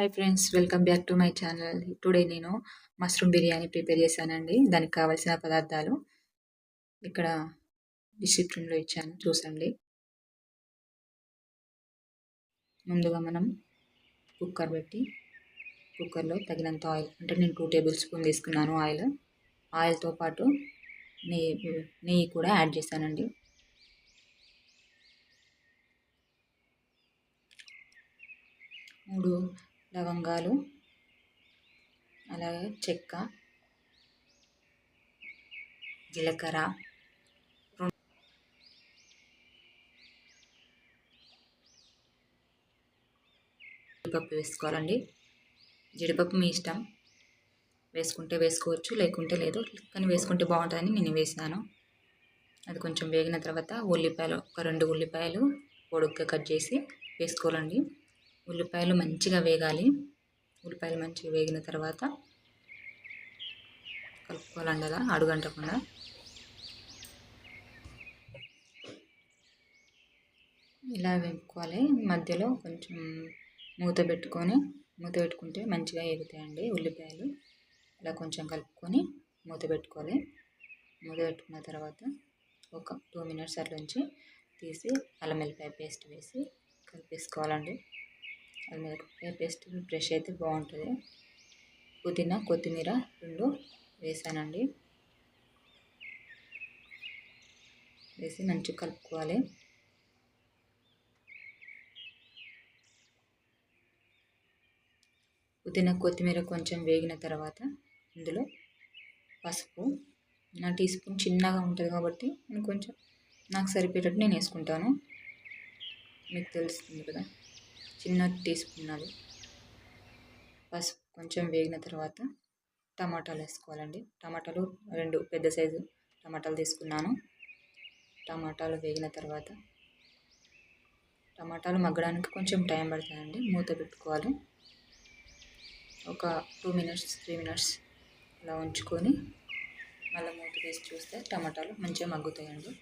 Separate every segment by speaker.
Speaker 1: Hi friends, welcome back to my channel. Today నేను mushroom biryani prepare చేశానండి. దానికి కావాల్సిన పదార్థాలు ఇక్కడ డిస్క్రిప్షన్లో ఇచ్చాను, చూసండి. ముందుగా మనం కుక్కర్ పెట్టి కుక్కర్లో తగినంత ఆయిల్, అంటే నేను 2 టేబుల్ స్పూన్ తీసుకున్నాను ఆయిల్తో పాటు నెయ్యి కూడా యాడ్ చేశానండి. మూడు లవంగాలు, అలాగే చెక్క, జీలకర్ర, జీడిపప్పు వేసుకోవాలండి. జీడిపప్పు మీ ఇష్టం, వేసుకుంటే వేసుకోవచ్చు, లేకుంటే లేదు, కానీ వేసుకుంటే బాగుంటుందని నేను వేసాను. అది కొంచెం వేగిన తర్వాత ఉల్లిపాయలు, ఒక 2 ఉల్లిపాయలు పొడుగ్గా కట్ చేసి వేసుకోవాలండి. ఉల్లిపాయలు మంచిగా వేగాలి. ఉల్లిపాయలు మంచిగా వేగిన తర్వాత కలుపుకోవాలండి, అలా అడుగంటకుండా. ఇలా వేపుకోవాలి. మధ్యలో కొంచెం మూత పెట్టుకుంటే మంచిగా ఎగుతాయండి ఉల్లిపాయలు. ఇలా కొంచెం కలుపుకొని మూత పెట్టుకోవాలి. మూత పెట్టుకున్న తర్వాత ఒక 2 మినిట్స్ అట్లా తీసి అల్లం వెల్లిపాయ పేస్ట్ వేసి కలిపేసుకోవాలండి. అల్లం వెల్లిపాయ పేస్ట్ ఫ్రెష్ అయితే బాగుంటుంది. పుదీనా, కొత్తిమీర 2 వేసానండి. వేసి మంచిగా కలుపుకోవాలి. పుదీనా, కొత్తిమీర కొంచెం వేగిన తర్వాత ఇందులో పసుపు, నా టీ స్పూన్ చిన్నగా ఉంటుంది కాబట్టి నేను కొంచెం నాకు సరిపోయేటట్టు నేను వేసుకుంటాను. మీకు తెలుస్తుంది కదా, చిన్న టీ స్పూన్ అది. పసుపు కొంచెం వేగిన తర్వాత టమాటాలు వేసుకోవాలండి. టమాటాలు 2 పెద్ద సైజు టమాటాలు తీసుకున్నాను. టమాటాలు వేగిన తర్వాత, టమాటాలు మగ్గడానికి కొంచెం టైం పడుతుందండి. మూత పెట్టుకోవాలి. ఒక 2 మినిట్స్ 3 మినిట్స్ అలా ఉంచుకొని మళ్ళీ మూత తీసి చూస్తే టమాటాలు మంచిగా మగ్గుతాయండి.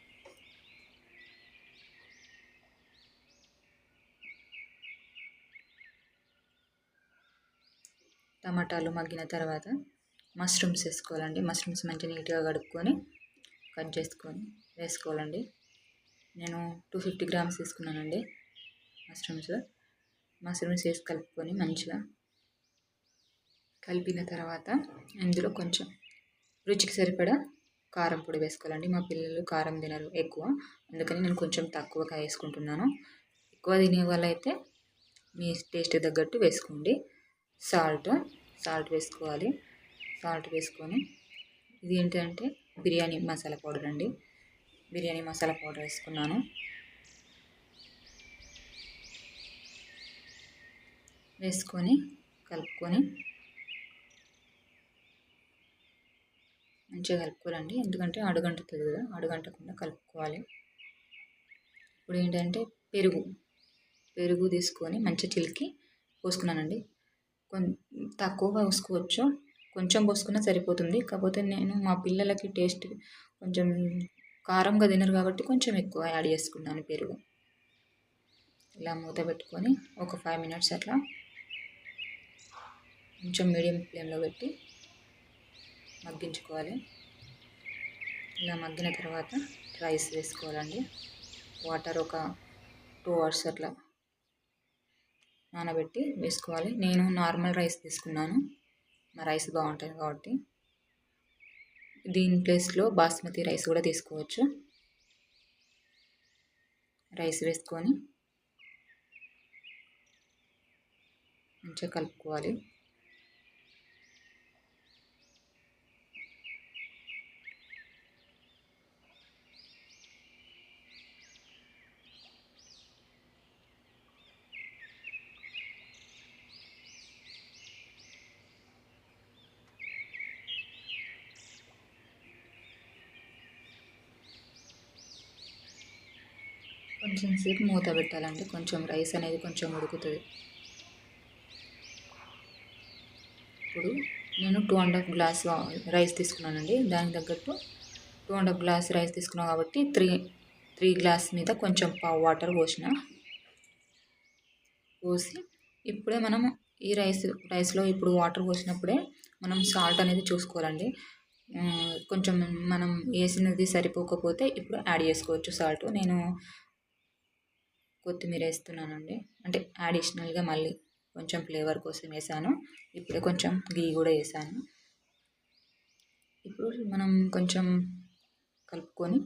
Speaker 1: టమాటాలు మగ్గిన తర్వాత మష్రూమ్స్ వేసుకోవాలండి. మష్రూమ్స్ మంచిగా నీట్గా కడుక్కొని కట్ చేసుకొని వేసుకోవాలండి. నేను 250 గ్రామ్స్ తీసుకున్నానండి మష్రూమ్స్ వేసి కలుపుకొని మంచిగా కలిపిన తర్వాత ఇందులో కొంచెం రుచికి సరిపడా కారం పొడి వేసుకోవాలండి. మా పిల్లలు కారం తినరు ఎక్కువ, అందుకని నేను కొంచెం తక్కువగా వేసుకుంటున్నాను. ఎక్కువ తినే వాళ్ళైతే మీ టేస్ట్ తగ్గట్టు వేసుకోండి. సాల్ట్ వేసుకోవాలి. సాల్ట్ వేసుకొని, ఇది ఏంటంటే బిర్యానీ మసాలా పౌడర్ అండి. బిర్యానీ మసాలా పౌడర్ వేసుకున్నాను. వేసుకొని కలుపుకొని మంచిగా కలుపుకోవాలండి. ఎందుకంటే అడుగంటుతుంది కదా, అడుగంటకుండా కలుపుకోవాలి. ఇప్పుడు ఏంటంటే పెరుగు తీసుకొని మంచిగా చిలికి పోసుకున్నానండి. తక్కువగా పోసుకోవచ్చు, కొంచెం పోసుకున్నా సరిపోతుంది. కాకపోతే నేను మా పిల్లలకి టేస్ట్ కొంచెం కారంగా తినరు కాబట్టి కొంచెం ఎక్కువ యాడ్ చేసుకున్నాను పెరుగు. ఇలా మూత పెట్టుకొని ఒక 5 మినిట్స్ అట్లా కొంచెం మీడియం ఫ్లేమ్లో పెట్టి మగ్గించుకోవాలి. ఇలా మగ్గిన తర్వాత రైస్ వేసుకోవాలండి. వాటర్ ఒక 2 అవర్స్ అట్లా నానబెట్టి వేసుకోవాలి. నేను నార్మల్ రైస్ తీసుకున్నాను, మా రైస్ బాగుంటుంది కాబట్టి. దీని ప్లేస్లో బాస్మతి రైస్ కూడా తీసుకోవచ్చు. రైస్ వేసుకొని మంచిగా కలుపుకోవాలి. కొంచెం సేపు మూత పెట్టాలంటే కొంచెం రైస్ అనేది కొంచెం ఉడుకుతుంది. ఇప్పుడు నేను 2.5 గ్లాస్ రైస్ తీసుకున్నానండి. దానికి తగ్గట్టు 2.5 గ్లాస్ రైస్ తీసుకున్నాను కాబట్టి 3 గ్లాస్ మీద కొంచెం పావు వాటర్ పోసి ఇప్పుడే మనం ఈ రైస్లో ఇప్పుడు వాటర్ పోసినప్పుడే మనం సాల్ట్ అనేది చూసుకోవాలండి. కొంచెం మనం వేసినది సరిపోకపోతే ఇప్పుడు యాడ్ చేసుకోవచ్చు సాల్ట్. నేను కొత్తిమీర వేస్తున్నానండి, అంటే అడిషనల్గా మళ్ళీ కొంచెం ఫ్లేవర్ కోసం వేసాను. ఇప్పుడే కొంచెం గీ కూడా వేసాను. ఇప్పుడు మనం కొంచెం కలుపుకొని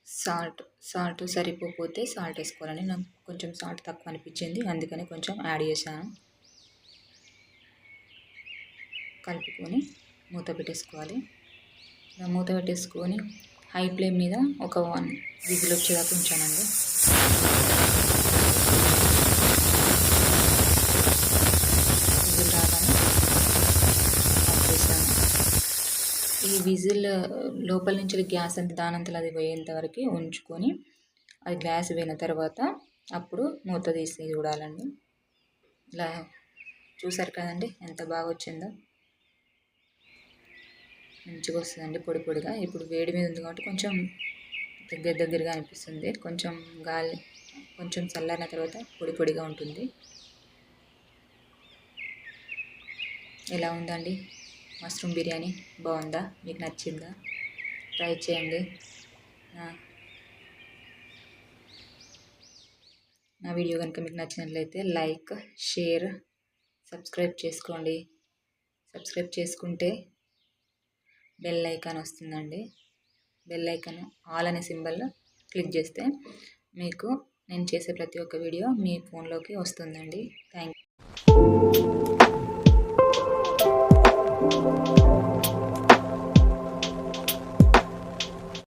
Speaker 1: సాల్ట్ సరిపోతే సాల్ట్ వేసుకోవాలండి. నాకు కొంచెం సాల్ట్ తక్కువ అనిపించింది, అందుకని కొంచెం యాడ్ చేశాను. కలుపుకొని మూత పెట్టేసుకోవాలి. మూత పెట్టేసుకొని హై ఫ్లేమ్ మీద ఒక 1 విజిల్ వచ్చేదాకా ఉంచానండి. విజిల్ రాగానే ఆఫ్ చేశాను. ఈ విజిల్ లోపల నుంచి గ్యాస్ అంతా దానంతలో అది పోయేంత వరకు ఉంచుకొని అది గ్యాస్ పోయిన తర్వాత అప్పుడు మూత తీసి చూడాలండి. ఇలా చూసారు కదండి ఎంత బాగా వచ్చిందో, మంచిగా వస్తుందండి పొడి పొడిగా. ఇప్పుడు వేడి మీద ఉంది కాబట్టి కొంచెం దగ్గరగా అనిపిస్తుంది. కొంచెం గాలి కొంచెం చల్లారిన తర్వాత పొడి పొడిగా ఉంటుంది. ఎలా ఉందండి మష్రూమ్ బిర్యానీ? బాగుందా? మీకు నచ్చిందా? ట్రై చేయండి. నా వీడియో కనుక మీకు నచ్చినట్లయితే లైక్, షేర్, సబ్స్క్రైబ్ చేసుకోండి. సబ్స్క్రైబ్ చేసుకుంటే బెల్ ఐకాన్ వస్తుందండి. బెల్ ఐకాన్ ఆల్ అనే సింబల్ క్లిక్ చేస్తే మీకు నేను చేసే ప్రతి ఒక్క వీడియో మీ ఫోన్లోకి వస్తుందండి. Thank you.